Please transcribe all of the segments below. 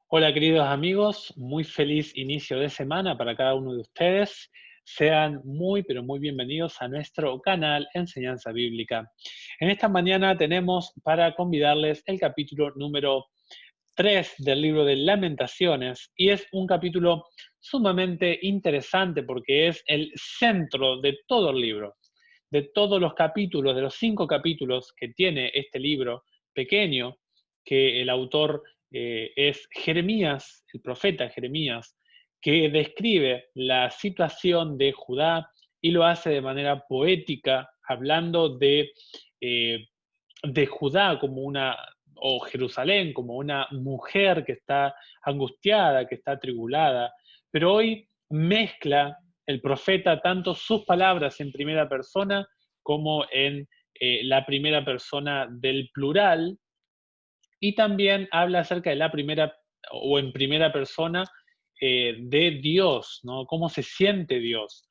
Hola queridos amigos, muy feliz inicio de semana para cada uno de ustedes. Sean muy, pero muy bienvenidos a nuestro canal Enseñanza Bíblica. En esta mañana tenemos para convidarles el capítulo número 3 del libro de Lamentaciones y es un capítulo sumamente interesante porque es el centro de todo el libro, de todos los capítulos, de los 5 capítulos que tiene este libro pequeño, que el autor es Jeremías, el profeta Jeremías, que describe la situación de Judá y lo hace de manera poética, hablando eh, de Judá como una, o Jerusalén como una mujer que está angustiada, que está atribulada, pero hoy mezcla el profeta tanto sus palabras en primera persona como en la primera persona del plural, y también habla acerca de la primera o en primera persona de Dios, ¿no? Cómo se siente Dios.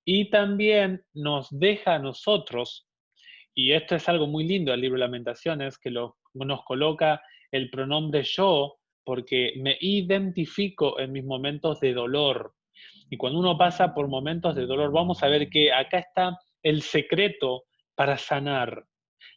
Y también nos deja a nosotros, y esto es algo muy lindo del libro de Lamentaciones, que nos coloca el pronombre yo, porque me identifico en mis momentos de dolor. Y cuando uno pasa por momentos de dolor, vamos a ver que acá está el secreto para sanar.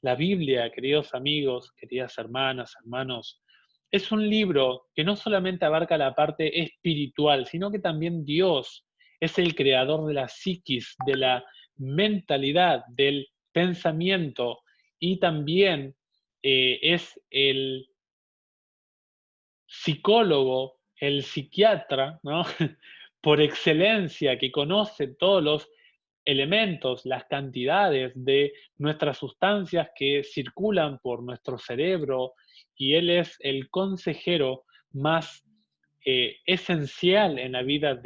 La Biblia, queridos amigos, queridas hermanas, hermanos, es un libro que no solamente abarca la parte espiritual, sino que también Dios es el creador de la psiquis, de la mentalidad, del pensamiento, y también es el psicólogo, el psiquiatra, ¿no? Por excelencia, que conoce todos los elementos, las cantidades de nuestras sustancias que circulan por nuestro cerebro, y él es el consejero más esencial en la vida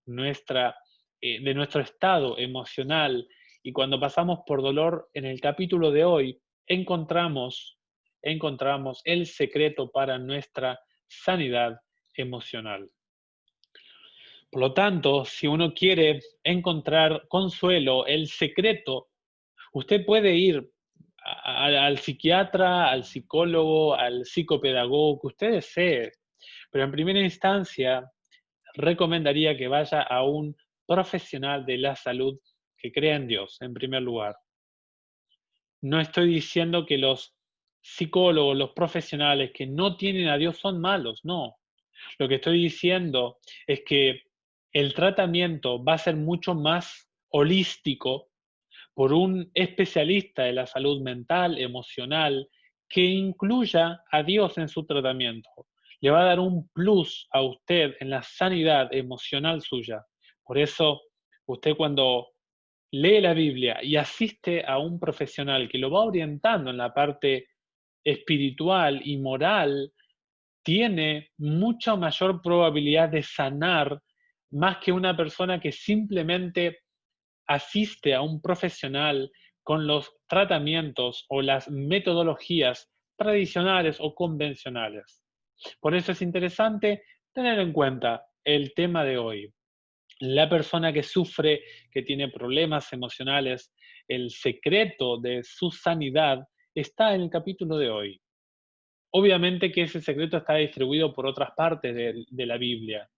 nuestra, de nuestro estado emocional. Y cuando pasamos por dolor, en el capítulo de hoy encontramos el secreto para nuestra sanidad emocional. Por lo tanto, si uno quiere encontrar consuelo, el secreto, usted puede ir al psiquiatra, al psicólogo, al psicopedagogo que usted desee, pero en primera instancia recomendaría que vaya a un profesional de la salud que crea en Dios, en primer lugar. No estoy diciendo que los psicólogos, los profesionales que no tienen a Dios son malos, no. Lo que estoy diciendo es que el tratamiento va a ser mucho más holístico por un especialista de la salud mental, emocional, que incluya a Dios en su tratamiento. Le va a dar un plus a usted en la sanidad emocional suya. Por eso, usted cuando lee la Biblia y asiste a un profesional que lo va orientando en la parte espiritual y moral, tiene mucha mayor probabilidad de sanar más que una persona que simplemente asiste a un profesional con los tratamientos o las metodologías tradicionales o convencionales. Por eso es interesante tener en cuenta el tema de hoy. La persona que sufre, que tiene problemas emocionales, el secreto de su sanidad está en el capítulo de hoy. Obviamente que ese secreto está distribuido por otras partes de la Biblia.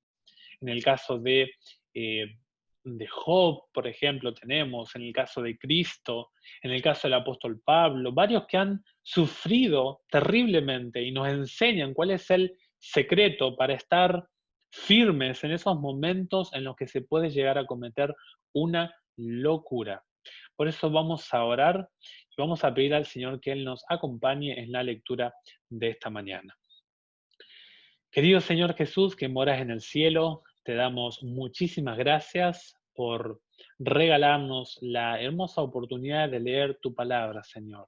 En el caso eh, de Job, por ejemplo, tenemos, en el caso de Cristo, en el caso del apóstol Pablo, varios que han sufrido terriblemente y nos enseñan cuál es el secreto para estar firmes en esos momentos en los que se puede llegar a cometer una locura. Por eso vamos a orar y vamos a pedir al Señor que Él nos acompañe en la lectura de esta mañana. Querido Señor Jesús, que moras en el cielo, te damos muchísimas gracias por regalarnos la hermosa oportunidad de leer tu palabra, Señor.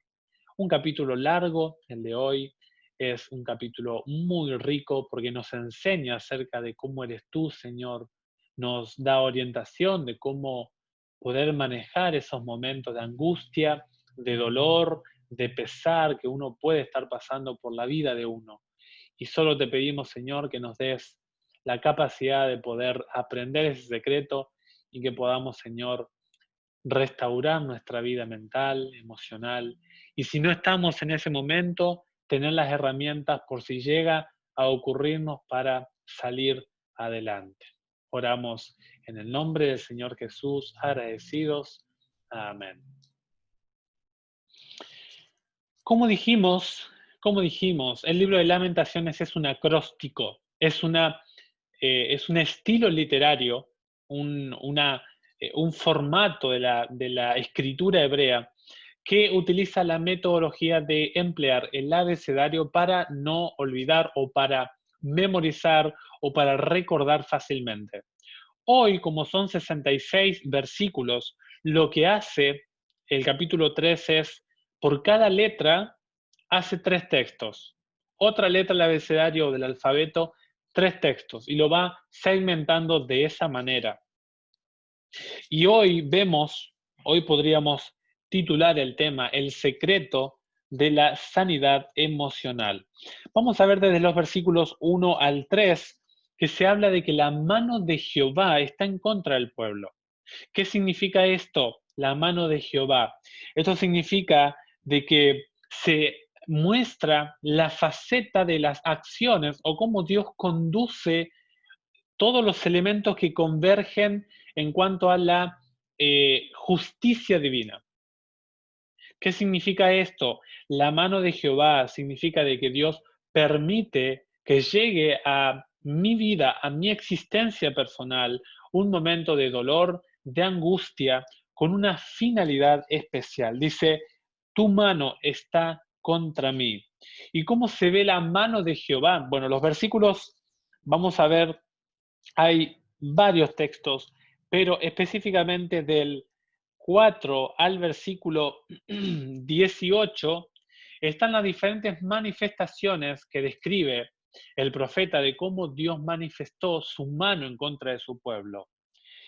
Un capítulo largo, el de hoy, es un capítulo muy rico porque nos enseña acerca de cómo eres tú, Señor. Nos da orientación de cómo poder manejar esos momentos de angustia, de dolor, de pesar que uno puede estar pasando por la vida de uno. Y solo te pedimos, Señor, que nos des la capacidad de poder aprender ese secreto y que podamos, Señor, restaurar nuestra vida mental, emocional. Y si no estamos en ese momento, tener las herramientas por si llega a ocurrirnos para salir adelante. Oramos en el nombre del Señor Jesús, agradecidos. Amén. Como dijimos, el libro de Lamentaciones es un acróstico, es un estilo literario, un formato de la escritura hebrea que utiliza la metodología de emplear el abecedario para no olvidar o para memorizar o para recordar fácilmente. Hoy, como son 66 versículos, lo que hace el capítulo 3 es, por cada letra, hace 3 textos. Otra letra del abecedario o del alfabeto, 3 textos, y lo va segmentando de esa manera. Y hoy podríamos titular el tema, El secreto de la sanidad emocional. Vamos a ver desde los versículos 1 al 3 que se habla de que la mano de Jehová está en contra del pueblo. ¿Qué significa esto? La mano de Jehová. Esto significa de que se muestra la faceta de las acciones o cómo Dios conduce todos los elementos que convergen en cuanto a la justicia divina. ¿Qué significa esto? La mano de Jehová significa de que Dios permite que llegue a mi vida, a mi existencia personal, un momento de dolor, de angustia, con una finalidad especial. Dice, tu mano está contra mí. ¿Y cómo se ve la mano de Jehová? Bueno, los versículos, vamos a ver, hay varios textos, pero específicamente del 4 al versículo 18 están las diferentes manifestaciones que describe el profeta de cómo Dios manifestó su mano en contra de su pueblo.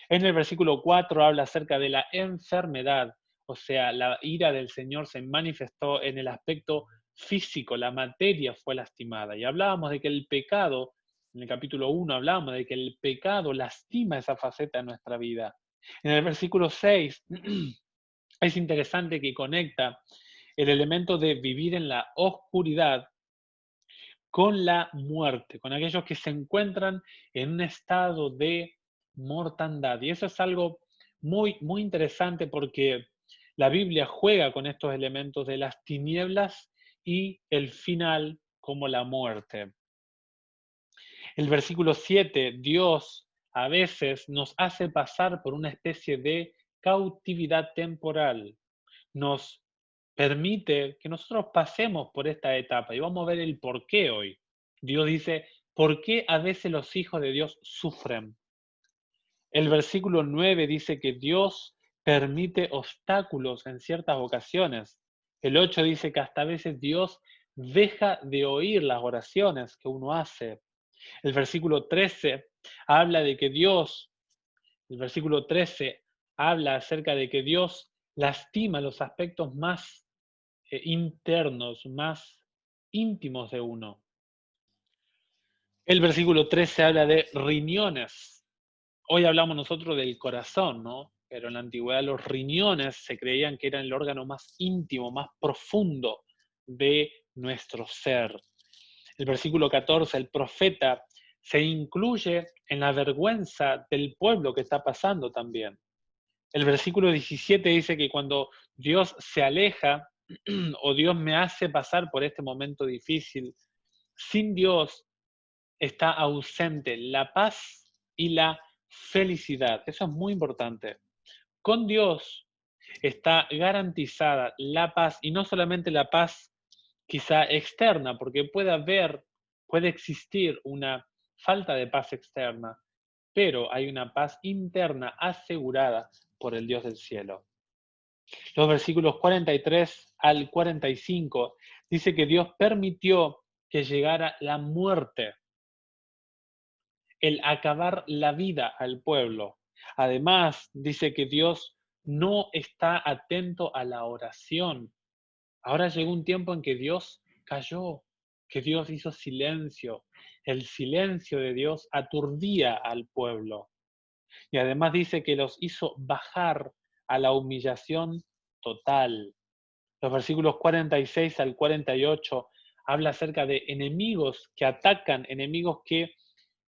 En el versículo 4 habla acerca de la enfermedad, o sea, la ira del Señor se manifestó en el aspecto físico, la materia fue lastimada. Y hablábamos de que el pecado, en el capítulo 1 hablábamos de que el pecado lastima esa faceta de nuestra vida. En el versículo 6 es interesante que conecta el elemento de vivir en la oscuridad con la muerte, con aquellos que se encuentran en un estado de mortandad. Y eso es algo muy, muy interesante porque la Biblia juega con estos elementos de las tinieblas y el final como la muerte. El versículo 7, Dios a veces nos hace pasar por una especie de cautividad temporal. Nos permite que nosotros pasemos por esta etapa y vamos a ver el por qué hoy. Dios dice, ¿por qué a veces los hijos de Dios sufren? El versículo 9 dice que Dios permite obstáculos en ciertas ocasiones. El 8 dice que hasta a veces Dios deja de oír las oraciones que uno hace. El versículo 13 habla de que el versículo 13 habla acerca de que Dios lastima los aspectos más internos, más íntimos de uno. El versículo 13 habla de riñones. Hoy hablamos nosotros del corazón, ¿no? Pero en la antigüedad los riñones se creían que eran el órgano más íntimo, más profundo de nuestro ser. El versículo 14, el profeta se incluye en la vergüenza del pueblo que está pasando también. El versículo 17 dice que cuando Dios se aleja o Dios me hace pasar por este momento difícil, sin Dios está ausente la paz y la felicidad. Eso es muy importante. Con Dios está garantizada la paz y no solamente la paz quizá externa, porque puede existir una falta de paz externa, pero hay una paz interna asegurada por el Dios del cielo. Los versículos 43 al 45 dice que Dios permitió que llegara la muerte, el acabar la vida al pueblo. Además, dice que Dios no está atento a la oración. Ahora llegó un tiempo en que Dios calló, que Dios hizo silencio. El silencio de Dios aturdía al pueblo. Y además dice que los hizo bajar a la humillación total. Los versículos 46 al 48 habla acerca de enemigos que atacan, enemigos que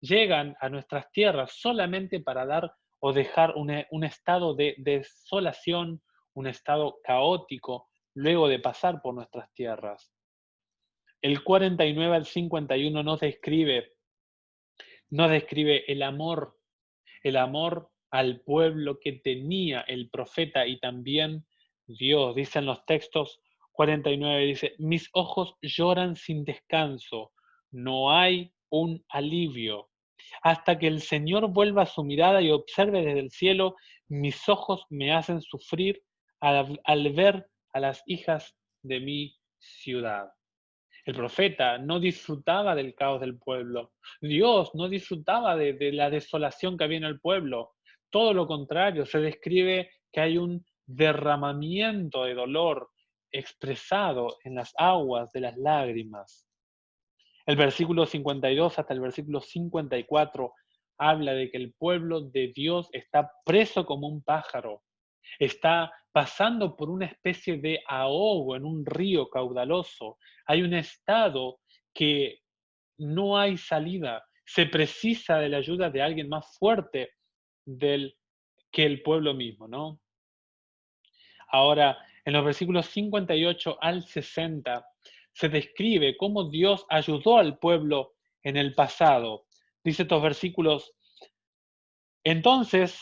llegan a nuestras tierras solamente para dar o dejar un estado de desolación, un estado caótico, luego de pasar por nuestras tierras. El 49 al 51 nos describe el amor al pueblo que tenía el profeta y también Dios. Dicen los textos 49, dice, mis ojos lloran sin descanso, no hay un alivio. Hasta que el Señor vuelva su mirada y observe desde el cielo, mis ojos me hacen sufrir al ver a las hijas de mi ciudad. El profeta no disfrutaba del caos del pueblo. Dios no disfrutaba de la desolación que había en el pueblo. Todo lo contrario, se describe que hay un derramamiento de dolor expresado en las aguas de las lágrimas. El versículo 52 hasta el versículo 54 habla de que el pueblo de Dios está preso como un pájaro, está pasando por una especie de ahogo en un río caudaloso. Hay un estado que no hay salida. Se precisa de la ayuda de alguien más fuerte que el pueblo mismo, ¿no? Ahora, en los versículos 58 al 60 se describe cómo Dios ayudó al pueblo en el pasado. Dice estos versículos, entonces,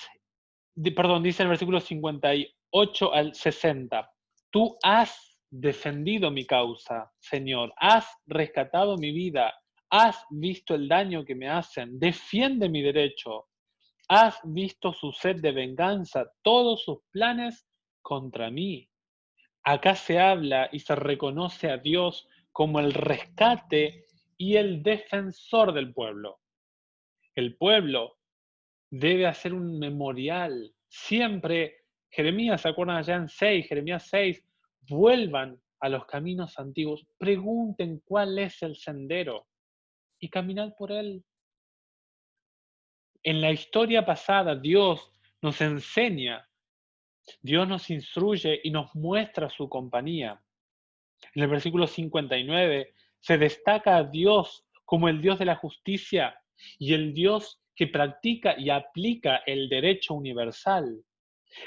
dice el versículo 58 al 60, tú has defendido mi causa, Señor, has rescatado mi vida, has visto el daño que me hacen, defiende mi derecho, has visto su sed de venganza, todos sus planes contra mí. Acá se habla y se reconoce a Dios como el rescate y el defensor del pueblo. El pueblo debe hacer un memorial. Siempre, Jeremías, ¿se acuerdan allá en Jeremías 6, vuelvan a los caminos antiguos, pregunten cuál es el sendero y caminad por él. En la historia pasada, Dios nos enseña, Dios nos instruye y nos muestra su compañía. En el versículo 59 se destaca a Dios como el Dios de la justicia y el Dios que practica y aplica el derecho universal.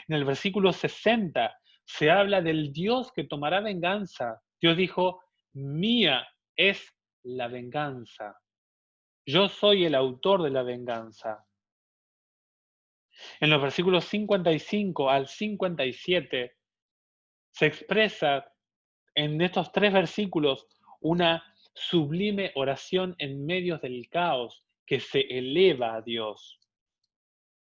En el versículo 60 se habla del Dios que tomará venganza. Dios dijo, mía es la venganza. Yo soy el autor de la venganza. En los versículos 55 al 57 se expresa en estos tres versículos una sublime oración en medio del caos que se eleva a Dios.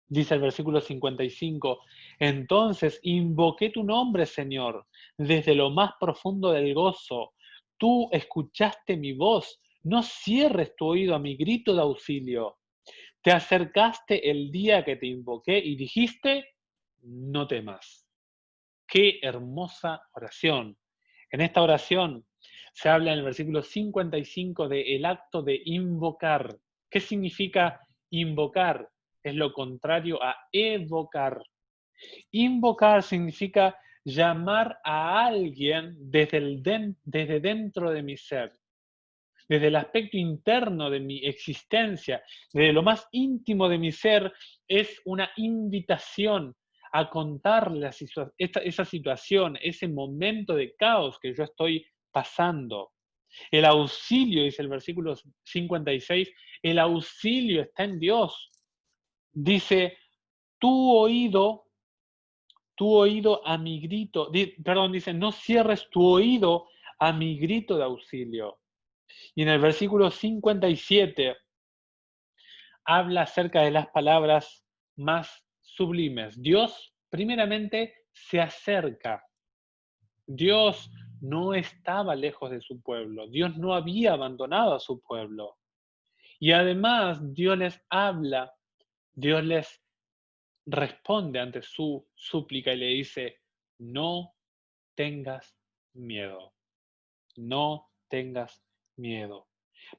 Dice el versículo 55, entonces invoqué tu nombre, Señor, desde lo más profundo del gozo. Tú escuchaste mi voz, no cierres tu oído a mi grito de auxilio. Te acercaste el día que te invoqué y dijiste, no temas. Qué hermosa oración. En esta oración se habla en el versículo 55 del acto de invocar. ¿Qué significa invocar? Es lo contrario a evocar. Invocar significa llamar a alguien desde dentro de mi ser, desde el aspecto interno de mi existencia, desde lo más íntimo de mi ser, es una invitación a contarle esa situación, ese momento de caos que yo estoy pasando. El auxilio, dice el versículo 56, el auxilio está en Dios. Dice, tu oído a mi grito, dice, no cierres tu oído a mi grito de auxilio. Y en el versículo 57 habla acerca de las palabras más sublimes. Dios, primeramente, se acerca. Dios no estaba lejos de su pueblo. Dios no había abandonado a su pueblo. Y además, Dios les habla, Dios les responde ante su súplica y le dice, no tengas miedo, no tengas miedo.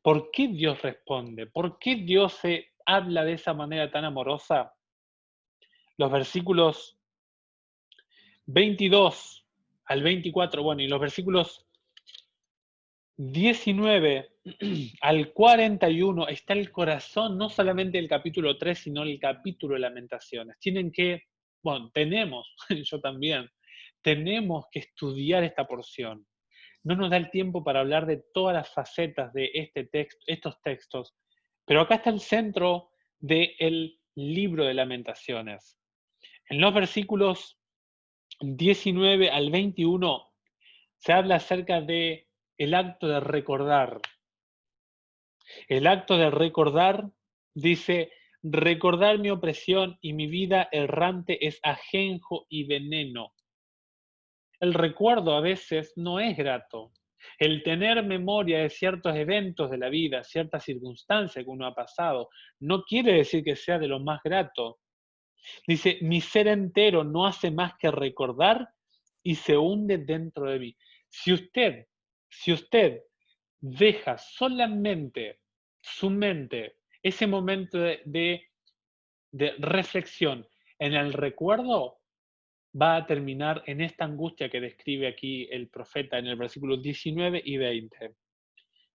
¿Por qué Dios responde? ¿Por qué Dios se habla de esa manera tan amorosa? Los versículos 22 al 24, bueno, y los versículos 19 al 41 está el corazón, no solamente del capítulo 3, sino el capítulo de Lamentaciones. Tienen que, bueno, tenemos, yo también, tenemos que estudiar esta porción. No nos da el tiempo para hablar de todas las facetas de estos textos, pero acá está el centro del libro de Lamentaciones. En los versículos 19 al 21 se habla acerca de el acto de recordar. El acto de recordar dice, recordar mi opresión y mi vida errante es ajenjo y veneno. El recuerdo a veces no es grato. El tener memoria de ciertos eventos de la vida, ciertas circunstancias que uno ha pasado, no quiere decir que sea de lo más grato. Dice, mi ser entero no hace más que recordar y se hunde dentro de mí. Si usted deja solamente su mente, ese momento de reflexión en el recuerdo, va a terminar en esta angustia que describe aquí el profeta en el versículo 19 y 20.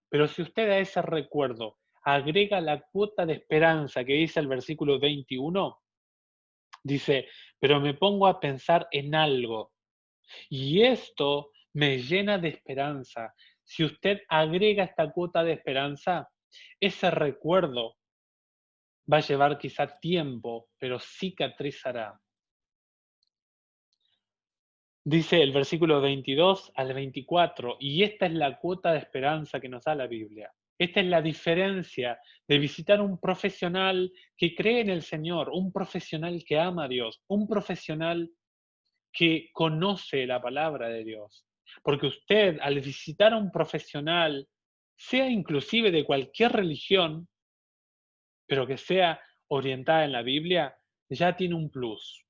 Pero si usted a ese recuerdo agrega la cuota de esperanza que dice el versículo 21, dice, pero me pongo a pensar en algo y esto me llena de esperanza. Si usted agrega esta cuota de esperanza, ese recuerdo va a llevar quizá tiempo, pero cicatrizará. Dice el versículo 22 al 24, y esta es la cuota de esperanza que nos da la Biblia. Esta es la diferencia de visitar un profesional que cree en el Señor, un profesional que ama a Dios, un profesional que conoce la palabra de Dios. Porque usted, al visitar a un profesional, sea inclusive de cualquier religión, pero que sea orientada en la Biblia, ya tiene un plus.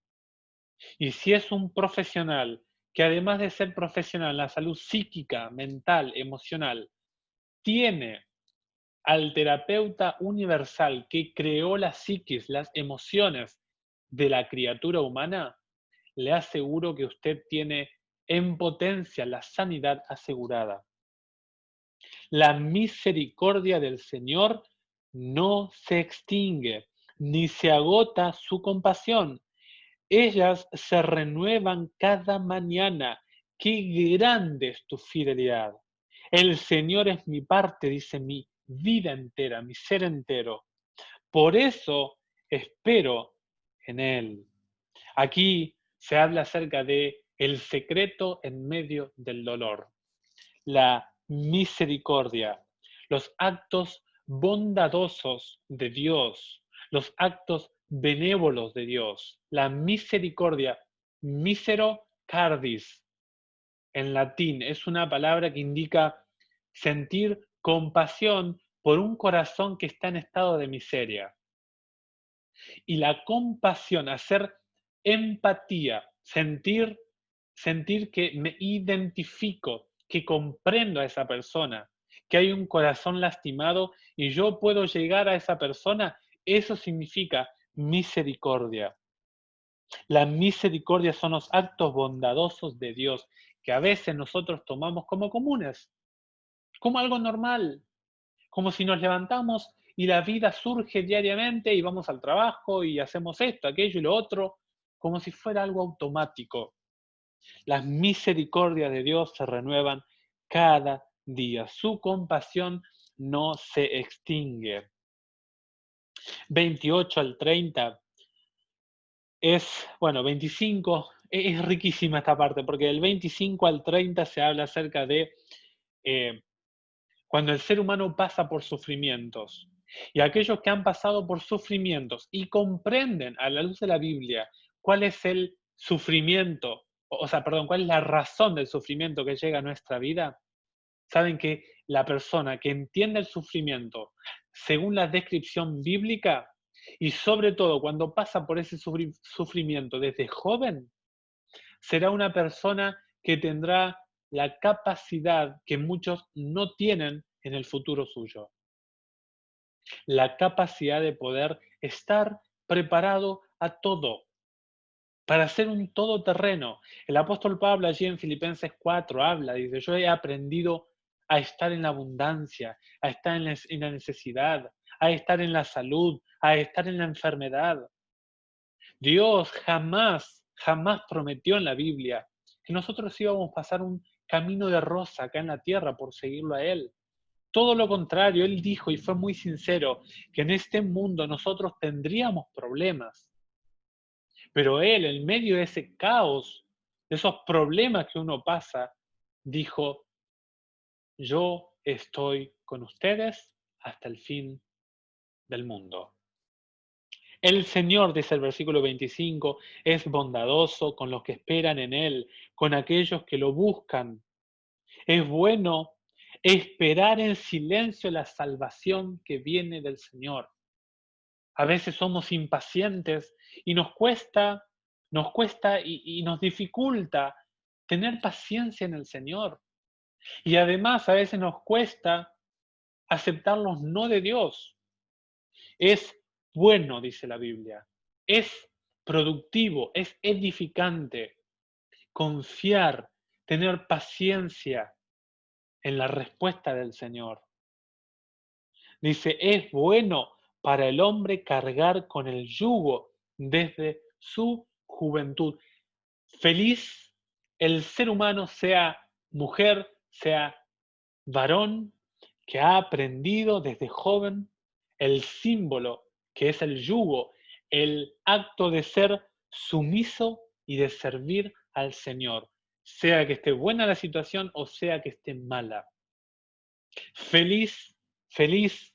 Y si es un profesional que además de ser profesional en la salud psíquica, mental, emocional, tiene al terapeuta universal que creó la psiquis, las emociones de la criatura humana, le aseguro que usted tiene en potencia la sanidad asegurada. La misericordia del Señor no se extingue, ni se agota su compasión. Ellas se renuevan cada mañana. ¡Qué grande es tu fidelidad! El Señor es mi parte, dice mi vida entera, mi ser entero. Por eso espero en Él. Aquí se habla acerca de el secreto en medio del dolor, la misericordia, los actos bondadosos de Dios, los actos benévolos de Dios, la misericordia, misero cardis, en latín, es una palabra que indica sentir compasión por un corazón que está en estado de miseria. Y la compasión, hacer empatía, sentir que me identifico, que comprendo a esa persona, que hay un corazón lastimado y yo puedo llegar a esa persona, eso significa misericordia. La misericordia son los actos bondadosos de Dios que a veces nosotros tomamos como comunes, como algo normal, como si nos levantamos y la vida surge diariamente y vamos al trabajo y hacemos esto, aquello y lo otro, como si fuera algo automático. Las misericordias de Dios se renuevan cada día. Su compasión no se extingue. 28 al 30 bueno, 25, es riquísima esta parte, porque del 25 al 30 se habla acerca de eh, cuando el ser humano pasa por sufrimientos. Y aquellos que han pasado por sufrimientos y comprenden a la luz de la Biblia cuál es el sufrimiento, perdón, cuál es la razón del sufrimiento que llega a nuestra vida, saben que la persona que entiende el sufrimiento según la descripción bíblica y sobre todo cuando pasa por ese sufrimiento desde joven, será una persona que tendrá la capacidad que muchos no tienen en el futuro suyo. La capacidad de poder estar preparado a todo, para ser un todoterreno. El apóstol Pablo allí en Filipenses 4 habla, dice, yo he aprendido a estar en la abundancia, a estar en la necesidad, a estar en la salud, a estar en la enfermedad. Dios jamás, jamás prometió en la Biblia que nosotros íbamos a pasar un camino de rosa acá en la tierra por seguirlo a Él. Todo lo contrario, Él dijo y fue muy sincero que en este mundo nosotros tendríamos problemas, pero Él, en medio de ese caos, de esos problemas que uno pasa, dijo, yo estoy con ustedes hasta el fin del mundo. El Señor, dice el versículo 25, es bondadoso con los que esperan en Él, con aquellos que lo buscan. Es bueno esperar en silencio la salvación que viene del Señor. A veces somos impacientes y nos cuesta y nos dificulta tener paciencia en el Señor. Y además a veces nos cuesta aceptar los no de Dios. Es bueno, dice la Biblia, es productivo, es edificante confiar, tener paciencia en la respuesta del Señor. Dice, es bueno para el hombre cargar con el yugo desde su juventud. Feliz el ser humano, sea mujer, sea varón, que ha aprendido desde joven el símbolo que es el yugo, el acto de ser sumiso y de servir al Señor, sea que esté buena la situación o sea que esté mala. Feliz, feliz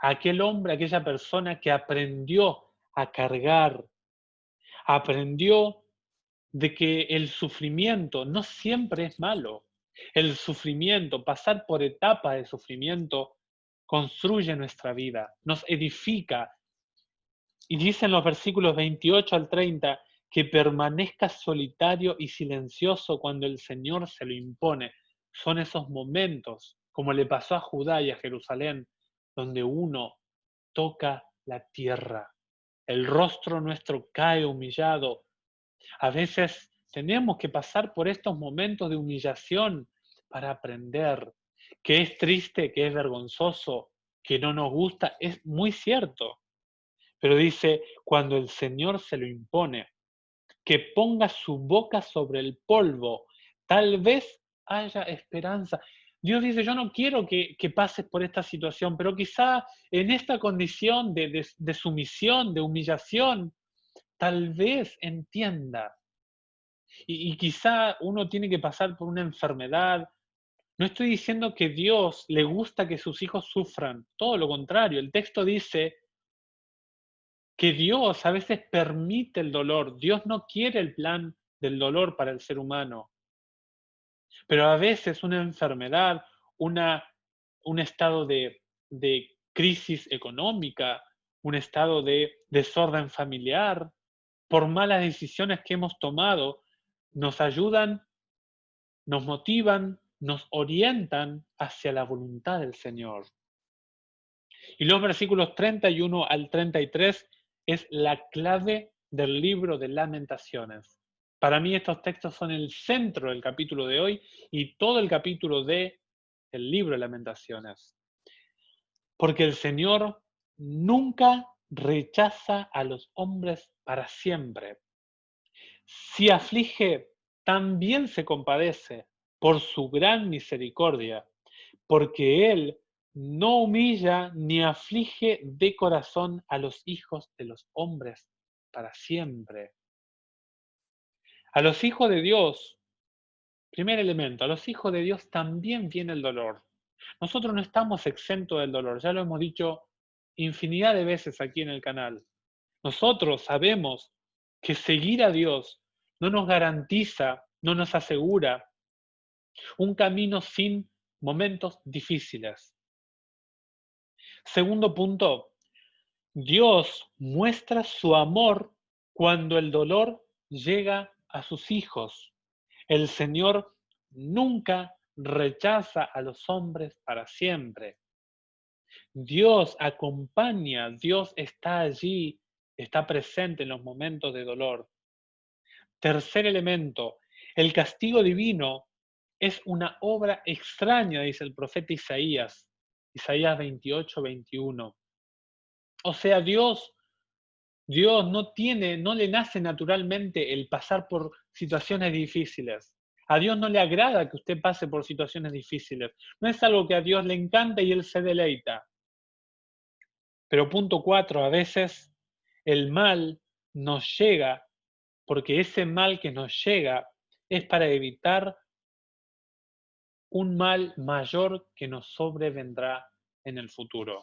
aquel hombre, aquella persona que aprendió a cargar, aprendió de que el sufrimiento no siempre es malo. El sufrimiento, pasar por etapas de sufrimiento, construye nuestra vida, nos edifica. Y dicen los versículos 28 al 30 que permanezca solitario y silencioso cuando el Señor se lo impone. Son esos momentos, como le pasó a Judá y a Jerusalén, donde uno toca la tierra. El rostro nuestro cae humillado. A veces tenemos que pasar por estos momentos de humillación para aprender. Que es triste, que es vergonzoso, que no nos gusta, es muy cierto. Pero dice, cuando el Señor se lo impone, que ponga su boca sobre el polvo, tal vez haya esperanza. Dios dice, yo no quiero que pases por esta situación, pero quizá en esta condición de sumisión, de humillación, tal vez entienda. Y quizá uno tiene que pasar por una enfermedad. No estoy diciendo que Dios le gusta que sus hijos sufran, todo lo contrario. El texto dice que Dios a veces permite el dolor. Dios no quiere el plan del dolor para el ser humano, pero a veces una enfermedad, una, un estado de crisis económica, un estado de desorden familiar, por malas decisiones que hemos tomado, nos ayudan, nos motivan, nos orientan hacia la voluntad del Señor. Y los versículos 31 al 33 es la clave del libro de Lamentaciones. Para mí estos textos son el centro del capítulo de hoy y todo el capítulo del libro de Lamentaciones. Porque el Señor nunca rechaza a los hombres para siempre. Si aflige, también se compadece por su gran misericordia, porque Él no humilla ni aflige de corazón a los hijos de los hombres para siempre. A los hijos de Dios, primer elemento, a los hijos de Dios también viene el dolor. Nosotros no estamos exentos del dolor, ya lo hemos dicho infinidad de veces aquí en el canal. Nosotros sabemos que seguir a Dios no nos garantiza, no nos asegura un camino sin momentos difíciles. Segundo punto, Dios muestra su amor cuando el dolor llega a sus hijos. El Señor nunca rechaza a los hombres para siempre. Dios acompaña, Dios está allí, está presente en los momentos de dolor. Tercer elemento, el castigo divino Es una obra extraña, dice el profeta Isaías, Isaías 28, 21. O sea, Dios no le nace naturalmente el pasar por situaciones difíciles. A Dios no le agrada que usted pase por situaciones difíciles. No es algo que a Dios le encanta y Él se deleita. Pero punto 4, a veces el mal nos llega porque ese mal que nos llega es para evitar un mal mayor que nos sobrevendrá en el futuro.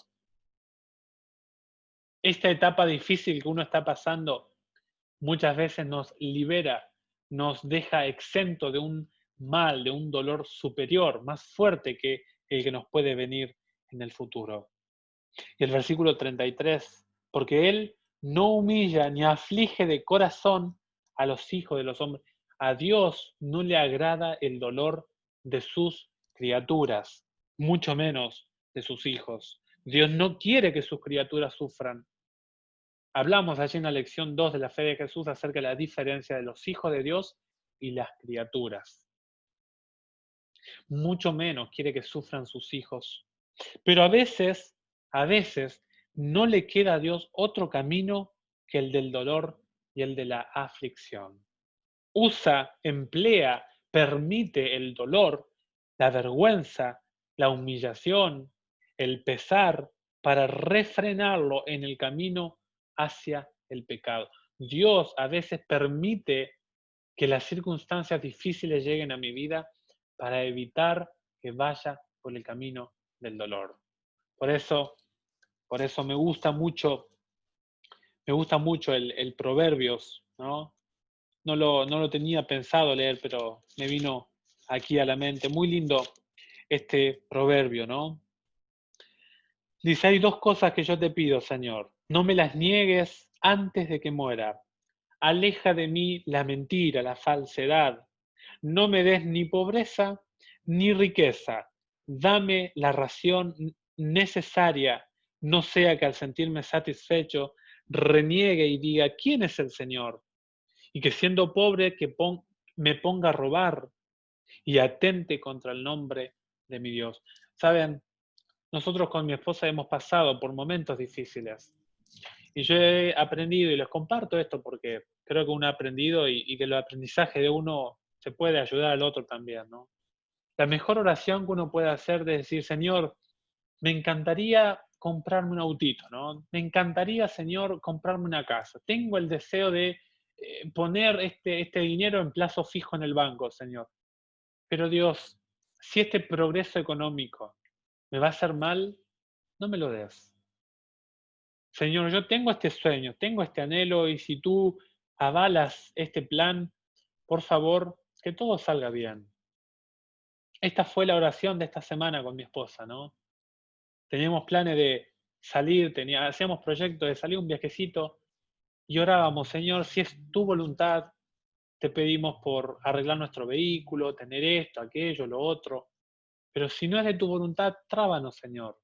Esta etapa difícil que uno está pasando muchas veces nos libera, nos deja exento de un mal, de un dolor superior, más fuerte que el que nos puede venir en el futuro. Y el versículo 33, porque Él no humilla ni aflige de corazón a los hijos de los hombres. A Dios no le agrada el dolor de sus criaturas, mucho menos de sus hijos. Dios no quiere que sus criaturas sufran. Hablamos allí en la lección 2 de la fe de Jesús acerca de la diferencia de los hijos de Dios y las criaturas. Mucho menos quiere que sufran sus hijos. Pero a veces no le queda a Dios otro camino que el del dolor y el de la aflicción. Usa, emplea, permite el dolor, la vergüenza, la humillación, el pesar para refrenarlo en el camino hacia el pecado. Dios a veces permite que las circunstancias difíciles lleguen a mi vida para evitar que vaya por el camino del dolor. Por eso, por eso me gusta mucho el Proverbios, ¿no? No lo tenía pensado leer, pero me vino aquí a la mente. Muy lindo este proverbio, ¿no? Dice, hay dos cosas que yo te pido, Señor. No me las niegues antes de que muera. Aleja de mí la mentira, la falsedad. No me des ni pobreza ni riqueza. Dame la ración necesaria, no sea que al sentirme satisfecho reniegue y diga, ¿quién es el Señor? Y que siendo pobre me ponga a robar y atente contra el nombre de mi Dios. Saben, nosotros con mi esposa hemos pasado por momentos difíciles y yo he aprendido, y les comparto esto porque creo que uno ha aprendido y que el aprendizaje de uno se puede ayudar al otro también, ¿no? La mejor oración que uno puede hacer es decir, Señor, me encantaría comprarme un autito, ¿no? Me encantaría, Señor, comprarme una casa. Tengo el deseo de poner este dinero en plazo fijo en el banco, Señor. Pero Dios, si este progreso económico me va a hacer mal, no me lo des. Señor, yo tengo este sueño, tengo este anhelo y si tú avalas este plan, por favor, que todo salga bien. Esta fue la oración de esta semana con mi esposa, ¿no? Teníamos planes de salir, hacíamos proyectos de salir un viajecito y orábamos, Señor, si es tu voluntad, te pedimos por arreglar nuestro vehículo, tener esto, aquello, lo otro. Pero si no es de tu voluntad, trábanos, Señor.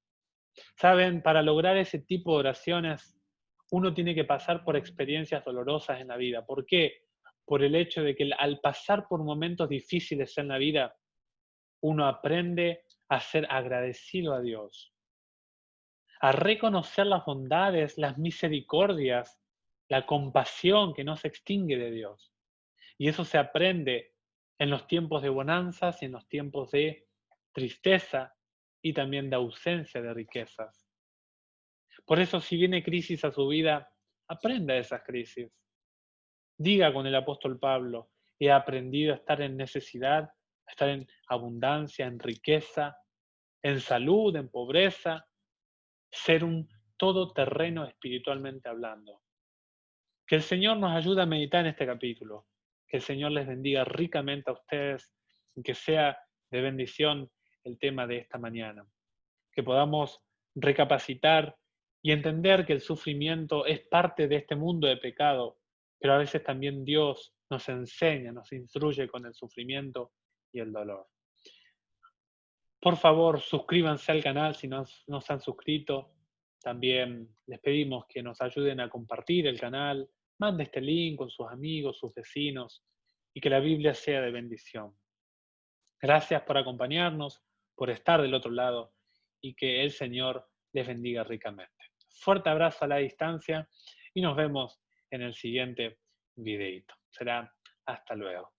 Saben, para lograr ese tipo de oraciones, uno tiene que pasar por experiencias dolorosas en la vida. ¿Por qué? Por el hecho de que al pasar por momentos difíciles en la vida, uno aprende a ser agradecido a Dios, a reconocer las bondades, las misericordias, la compasión que no se extingue de Dios. Y eso se aprende en los tiempos de bonanzas y en los tiempos de tristeza y también de ausencia de riquezas. Por eso, si viene crisis a su vida, aprenda de esas crisis. Diga con el apóstol Pablo, he aprendido a estar en necesidad, a estar en abundancia, en riqueza, en salud, en pobreza, ser un todoterreno espiritualmente hablando. Que el Señor nos ayude a meditar en este capítulo. Que el Señor les bendiga ricamente a ustedes y que sea de bendición el tema de esta mañana. Que podamos recapacitar y entender que el sufrimiento es parte de este mundo de pecado, pero a veces también Dios nos enseña, nos instruye con el sufrimiento y el dolor. Por favor, suscríbanse al canal si no se han suscrito. También les pedimos que nos ayuden a compartir el canal, mande este link con sus amigos, sus vecinos, y que la Biblia sea de bendición. Gracias por acompañarnos, por estar del otro lado y que el Señor les bendiga ricamente. Fuerte abrazo a la distancia y nos vemos en el siguiente videito. Será hasta luego.